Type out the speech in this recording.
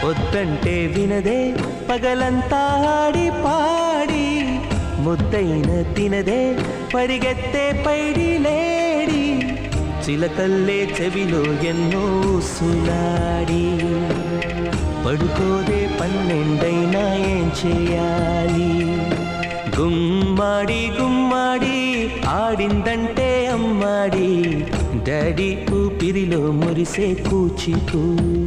వద్దంటే వినదే పగలంతా ఆడి పాడి ముద్దైన తినదే పరిగెత్తే పైడి లేడి చిలకల్లే చెవిలో ఎన్నో సులాడి పడుకోదే పన్నెండైనా ఏం చేయాలి గుమ్మాడి గుమ్మాడి ఆడిందంటే అమ్మాడి డాడీ ఊపిరిలో మురిసే కూచిపూడి